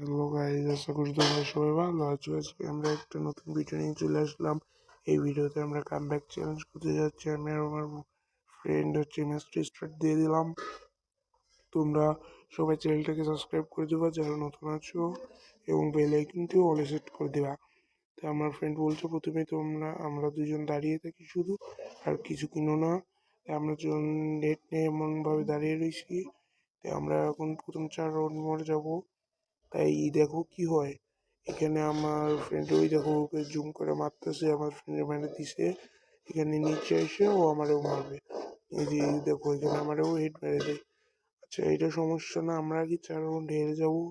Hello guys, আশা করি তোমরা সবাই ভালো আছো। আজকে আমরা একটা নতুন ভিডিও নিয়ে চলে আসলাম। এই ভিডিওতে আমরা কামব্যাক চ্যালেঞ্জ করতে যাচ্ছি। আমি আর আমার ফ্রেন্ড ম্যাচটি স্টার্ট দিয়ে দিলাম। তোমরা সবাই চ্যানেলটাকে সাবস্ক্রাইব করে দেবা যারা নতুন আছো, এবং বেল আইকনটিও অলে সেট করে দেবা। তো আমার ফ্রেন্ড বলছে প্রথমে আমরা দুজন দাঁড়িয়ে থাকি শুধু, আর কিছু কিনো না। আমরা দুজন নেট নিয়ে এমনভাবে দাঁড়িয়ে রয়েছি। আমরা এখন প্রথম 4 রাউন্ড মোড়ে যাবো। তাই দেখো কি হয়। এখানে আমার ফ্রেন্ড ওই দেখো ওকে জুম করে মারতেছে, আমার ফ্রেন্ডের মেরে দিছে। এখানে নিচে এসে ও আমারও মারবে। এই যে দেখো এখানে আমারও হেড মেরে দেয়। আচ্ছা, এটা সমস্যা না, আমরা কি 4 রাউন্ড হেরে যাবো।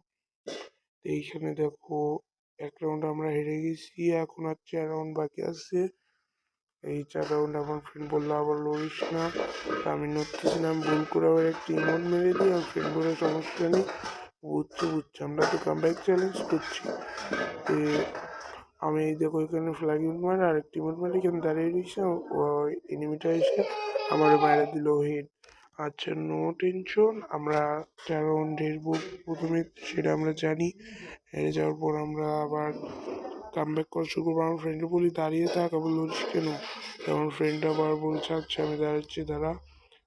তো এইখানে দেখো 1 রাউন্ড আমরা হেরে গেছি, এখন আর 4 রাউন্ড বাকি আছে। এই 4 রাউন্ড আমার ফ্রেন্ড বললো আবার লড়িস না। আমি নড়তেছি না, আমি ভুল করে আবার একটা ইমোট মেরে দিই। আর ফ্রেন্ড বলে সমস্যা নেই, বুঝছি আমরা তো কামব্যাক চ্যালেঞ্জ করছি। তো আমি এই দেখো এখানে ফ্ল্যাগ ইউট মারে আরেকটি ইমোট মারি, এখানে দাঁড়িয়ে রয়েছে। এনিমিটা এসে আমার মারা দিল হেড। আচ্ছা, নো টেনশন, আমরা 4 রাউন্ড হেরবো প্রথমে, সেটা আমরা জানি। হেরে যাওয়ার পর আমরা আবার কামব্যাক করা শুরু করবো। আমার ফ্রেন্ডকে বলি দাঁড়িয়ে থাক, আবার লড়িস কেন। আমার ফ্রেন্ড আবার বলছে আচ্ছা আমি দাঁড়াচ্ছি দাঁড়া।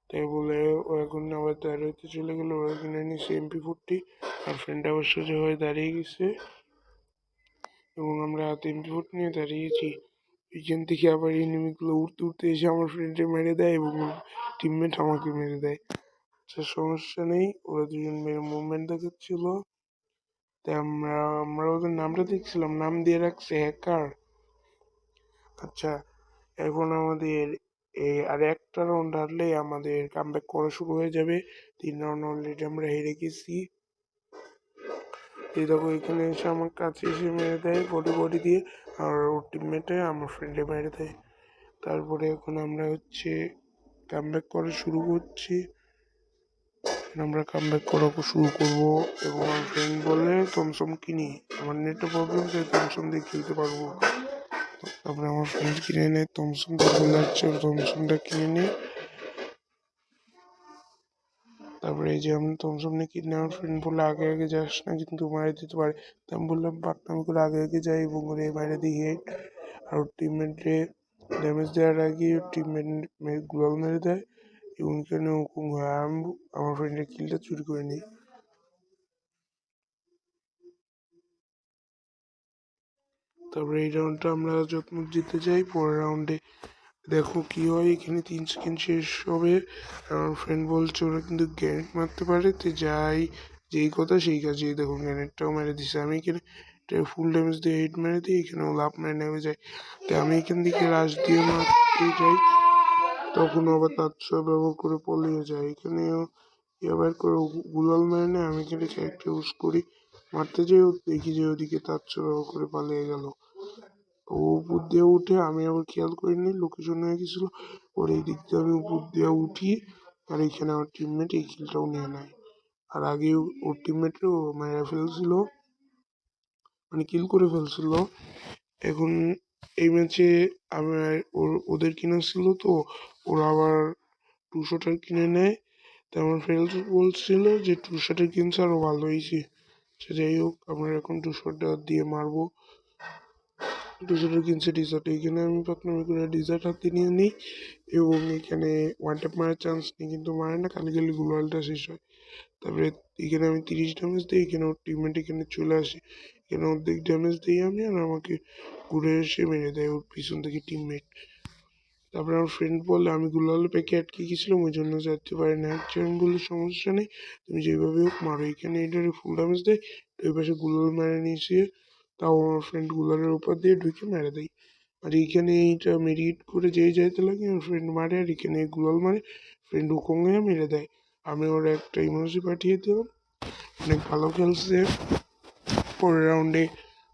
তাই বলে ও এখন আবার দাঁড়াইতে চলে গেলো। ওরা কিনে নিচ্ছে MP40। আর ফ্রেন্ড আবার সোজা হয়ে দাঁড়িয়ে গেছে, এবং আমরা হাতে MP40 নিয়ে দাঁড়িয়েছি। পিছন থেকে আবার এনিমিগুলো উঠতে উঠতে এসে আমার ফ্রেন্ডে মেরে দেয়, এবং টিমমেট আমাকে মেরে দেয়। আচ্ছা, সমস্যা নেই, ওরা দুজন মেরে মুভমেন্ট দেখাচ্ছিল। তাই আমরা ওদের নামটা দেখছিলাম, নাম দিয়ে রাখছে হ্যাকার। আচ্ছা, এখন আমাদের আর একটা রাউন্ড হারলেই আমাদের কামব্যাক করা শুরু হয়ে যাবে। 3 রাউন্ড অলরেডি আমরা হেরে গেছি। এই দেখো এখানে এসে আমার কাছে এসে মেরে দেয় বডি দিয়ে, আর ওর টিমমেটে আমার ফ্রেন্ডে মেরে দেয়। তারপরে এখন আমরা কামব্যাক করা শুরু করছি। আমরা কামব্যাক করা শুরু করবো, এবং আমার ফ্রেন্ড বলে থমসম কিনি। আমার নেটে প্রবলেম, তাই থমসম দিয়ে খেলতে পারবো। তারপরে আমার ফ্রেন্ড কিনে নেয় থমসনটা, বলে যাচ্ছে থমসনটা কিনে নেয়। তারপরে এই যে আমি থমসম নিয়ে কিনে, আমার ফ্রেন্ড বললে আগে আগে যাস না, কিন্তু মারে দিতে পারে। তো আমি বললাম পাকনামি করে আগে আগে যাই, এবং ওরে মারে দিই হেড। আর ওর টিমমেটে ড্যামেজ দেওয়ার আগে ওর টিমমেট গ্লোয়াল মেরে দেয়, এবং এখানে হুকুম হয় আমার ফ্রেন্ডের কিলটা চুরি করে নিই। তারপরে এই রাউন্ডটা আমরা যত্ন জিতে যাই। পরের রাউন্ডে দেখো কি হয়। এখানে 3 সেকেন্ড শেষ হবে। আমার ফ্রেন্ড বলছে ওরা কিন্তু গ্রেনেড মারতে পারে, তো যাই যেই কথা সেই কাজে। দেখো গ্রেনেডটাও মেরে দিছে। আমি এখানে ফুল ড্যামেজ দিয়ে হিট মেরে দিই, এখানেও লাভ মেরে নেমে যায়। তাই আমি এখান থেকে রাশ দিয়ে মারতে যাই, তখন আবার তাৎসব ব্যবহার করে পলিয়ে যায়। এখানেও এবার করে গুলাল মেরে নেয়। আমি এখানে ক্যারেক্টার ইউজ করি, মারতে যেও দেখি যে ওদিকে তাৎসব ব্যবহার করে পালিয়ে গেল। ও উপর দিয়ে উঠে, আমি আবার খেয়াল করিনি, লোকেশন হয়ে গেছিলো। ওর এই দিক দিয়ে আমি উপর দিয়ে উঠি, আর এখানে আমার টিমমেট এই কিলটাও নিয়ে নেয়। আর আগে ওর টিমমেটও মেরে ফেলছিল, মানে কিল করে ফেলছিল। এখন এই ম্যাচে আমার ওদের কিনা ছিল, তো ওরা আবার 200টার কিনে নেয়। তো আমার ফ্রেন্ড বলছিল যে 200টার কিনছে আরও ভালো হয়েছে। যাই হোক, আমরা এখন 200টা দিয়ে মারবো। 200টার কিনছে ডিজার্ট। এইখানে আমি পাকনামি করে ডিজার্ট হাতে নিয়ে নিই, এবং এখানে ওয়ান ট্যাপ মারার চান্স নেই, কিন্তু মারে না, খালি খালি গ্লোয়ালটা শেষ হয়। তারপরে এখানে আমি 30 ড্যামেজ দিই, এখানে ওর টিমমেট এখানে চলে আসে, এখানে অর্ধেক ড্যামেজ দিই আমি, আর আমাকে ঘুরে এসে মেরে দেয় ওর পিছন থেকে টিমমেট। তারপরে আমার ফ্রেন্ড বলে আমি গুলাল প্যাকে আটকে গেছিলাম, ওই জন্য যেতে পারি না। আমি বললে সমস্যা নেই, তুমি যেভাবে হোক মারো। এখানে এটার ফুল ড্যামেজ দেয়, তো ওই পাশে গুলাল মেরে নিয়েছে। তাও আমার ফ্রেন্ড গুলালের উপর দিয়ে ঢুকে মেরে দেয়। আর এইখানে এইটা মেরিট করে যেই যাইতে লাগে, আমার ফ্রেন্ড মারে, আর এখানে গুলাল মারে, ফ্রেন্ড হুকম হয়ে মেরে দেয়। আমি ওরা একটা ইমোজি পাঠিয়ে দিলাম, অনেক ভালো খেলছে। পরের রাউন্ডে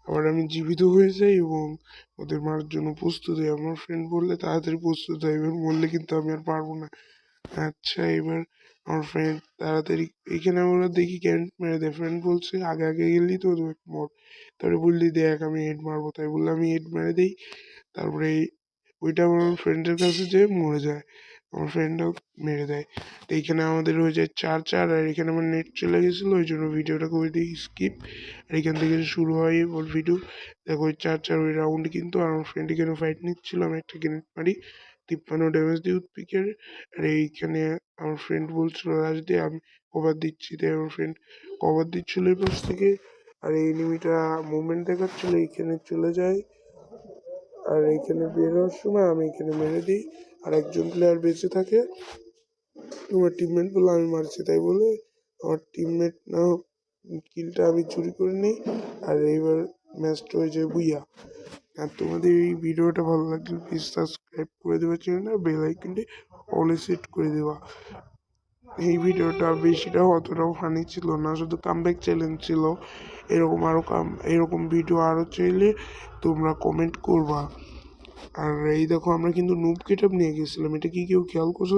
আবার আমি জীবিত হয়ে যাই, এবং ওদের মারার জন্য প্রস্তুত হই। আমার ফ্রেন্ড বললে তাড়াতাড়ি প্রস্তুত হয়, এবার বললে কিন্তু আমি আর পারবো না। আচ্ছা, এবার আমার ফ্রেন্ড তাড়াতাড়ি এখানে আমরা দেখি ক্যান্ট মেরে দেয়। ফ্রেন্ড বলছে আগে আগে গেলি তো মর। তারপরে বললি দেখ আমি হেড মারবো, তাই বললে আমি হেড মেরে দিই। তারপরে ওইটা আমার ফ্রেন্ডের কাছে যেয়ে মরে যায়। আমার ফ্রেন্ডও মেরে দেয়। তো এইখানে আমাদের হয়ে যায় 4-4, আর এখানে আমার নেট চলে গেছিলো, ওই জন্য ভিডিওটা করে দিই স্কিপ। আর এখান থেকে শুরু হয় ওর ভিডিও। দেখো ওই 4-4 ওই রাউন্ড কিন্তু, আর আমার ফ্রেন্ড এখানে ফাইট নিচ্ছিল, আমি একটা গ্রেনেড মারি 53 ড্যামেজ দিই উৎপিকের। আর এইখানে আমার ফ্রেন্ড বলছিল রাজ দিয়ে, আমি কভার দিচ্ছি, তাই আমার ফ্রেন্ড কভার দিচ্ছিল এই পাশ থেকে। আর এই এনিমিটা মুভমেন্ট দেখাচ্ছিল, এইখানে চলে যায়। আর এইখানে বের হওয়ার সময় আমি এখানে মেরে দিই, আর একজন প্লেয়ার বেঁচে থাকে। আমার টিমমেট বলে আমি মারছি, তাই বলে আমার টিমমেট না কিলটা আমি চুরি করে নিই, আর এইবার ম্যাচটা হয়ে যায় বুইয়া। আর তোমাদের এই ভিডিওটা ভালো লাগলে প্লিজ সাবস্ক্রাইব করে দেওয়া, চ্যানেলটা বেল আইকনটি অলে সেট করে দেওয়া। এই ভিডিওটা বেশিটা অতটাও ফানি ছিল না, শুধু কামব্যাক চ্যালেঞ্জ ছিল। এরকম ভিডিও আরও চাইলে তোমরা কমেন্ট করবা। আর এই দেখো আমরা কিন্তু নুব গেটআপ নিয়ে গেছিলাম, এটা কি কেউ খেয়াল করছো?